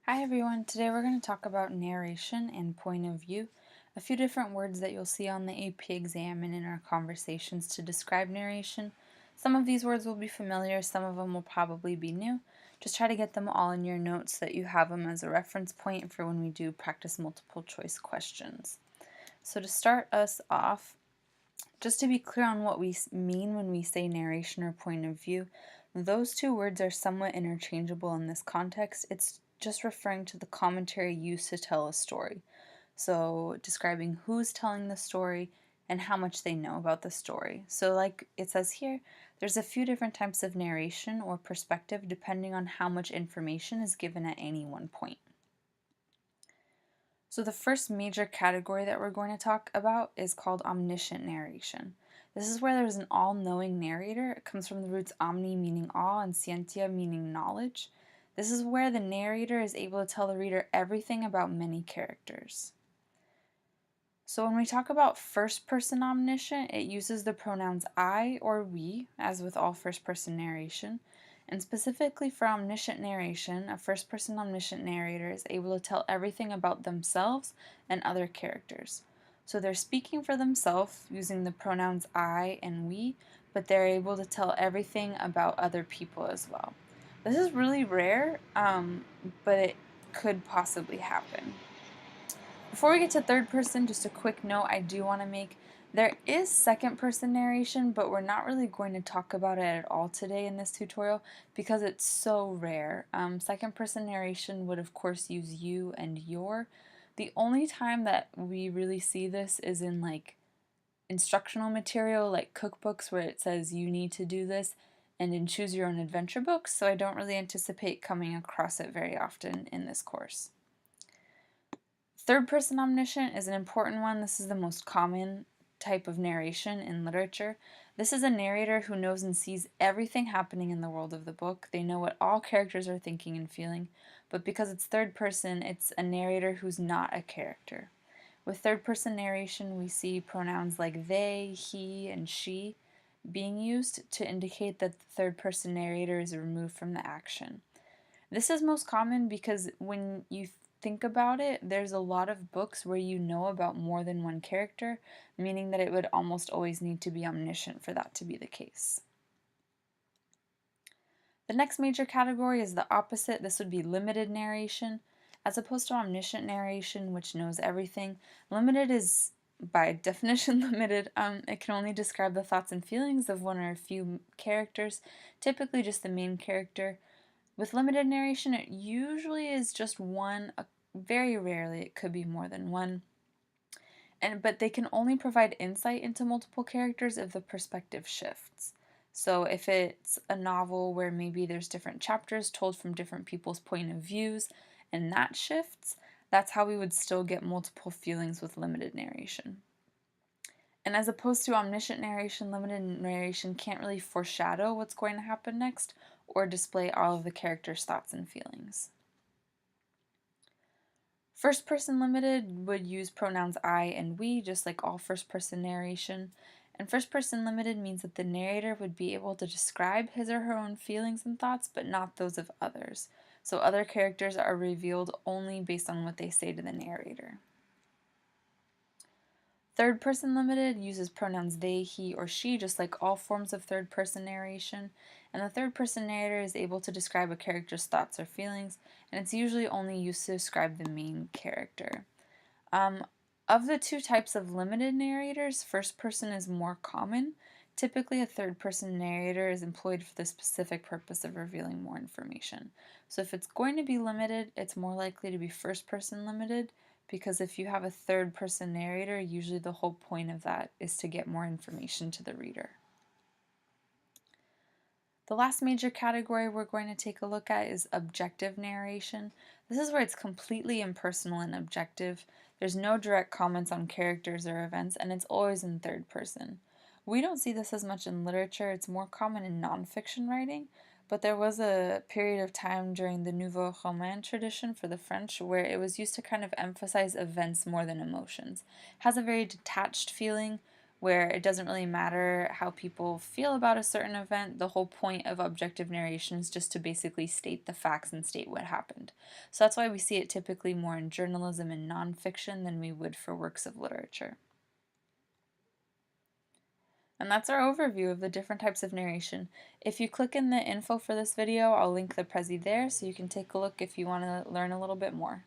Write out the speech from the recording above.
Hi everyone, today we're going to talk about narration and point of view, a few different words that you'll see on the AP exam and in our conversations to describe narration. Some of these words will be familiar, some of them will probably be new. Just try to get them all in your notes so that you have them as a reference point for when we do practice multiple choice questions. So to start us off, just to be clear on what we mean when we say narration or point of view, those two words are somewhat interchangeable in this context. It's just referring to the commentary used to tell a story. So describing who's telling the story and how much they know about the story. So like it says here, there's a few different types of narration or perspective depending on how much information is given at any one point. So the first major category that we're going to talk about is called omniscient narration. This is where there's an all-knowing narrator. It comes from the roots omni meaning all and scientia meaning knowledge. This is where the narrator is able to tell the reader everything about many characters. So when we talk about first-person omniscient, it uses the pronouns I or we, as with all first-person narration. And specifically for omniscient narration, a first-person omniscient narrator is able to tell everything about themselves and other characters. So they're speaking for themselves using the pronouns I and we, but they're able to tell everything about other people as well. This is really rare, but it could possibly happen. Before we get to third person, just a quick note I do want to make. There is second person narration, but we're not really going to talk about it at all today in this tutorial because it's so rare. Second person narration would of course use you and your. The only time that we really see this is in like instructional material like cookbooks where it says you need to do this, and in choose your own adventure books, so I don't really anticipate coming across it very often in this course. Third person omniscient is an important one. This is the most common type of narration in literature. This is a narrator who knows and sees everything happening in the world of the book. They know what all characters are thinking and feeling, but because it's third person, it's a narrator who's not a character. With third person narration, we see pronouns like they, he, and she being used to indicate that the third person narrator is removed from the action. This is most common because when you think about it, there's a lot of books where you know about more than one character, meaning that it would almost always need to be omniscient for that to be the case. The next major category is the opposite. This would be limited narration. As opposed to omniscient narration, which knows everything, limited is by definition limited. It can only describe the thoughts and feelings of one or a few characters, typically just the main character. With limited narration, it usually is just one. Very rarely it could be more than one. But they can only provide insight into multiple characters if the perspective shifts. So if it's a novel where maybe there's different chapters told from different people's point of views and that shifts, that's how we would still get multiple feelings with limited narration. And as opposed to omniscient narration, limited narration can't really foreshadow what's going to happen next or display all of the characters' thoughts and feelings. First person limited would use pronouns I and we, just like all first person narration. And first person limited means that the narrator would be able to describe his or her own feelings and thoughts, but not those of others. So other characters are revealed only based on what they say to the narrator. Third person limited uses pronouns they, he, or she, just like all forms of third person narration, and the third person narrator is able to describe a character's thoughts or feelings, and it's usually only used to describe the main character. Of the two types of limited narrators, first person is more common. Typically, a third person narrator is employed for the specific purpose of revealing more information. So if it's going to be limited, it's more likely to be first person limited, because if you have a third person narrator, usually the whole point of that is to get more information to the reader. The last major category we're going to take a look at is objective narration. This is where it's completely impersonal and objective. There's no direct comments on characters or events, and it's always in third person. We don't see this as much in literature. It's more common in nonfiction writing, but there was a period of time during the Nouveau Roman tradition for the French where it was used to kind of emphasize events more than emotions. It has a very detached feeling, where it doesn't really matter how people feel about a certain event. The whole point of objective narration is just to basically state the facts and state what happened. So that's why we see it typically more in journalism and nonfiction than we would for works of literature. And that's our overview of the different types of narration. If you click in the info for this video, I'll link the Prezi there so you can take a look if you want to learn a little bit more.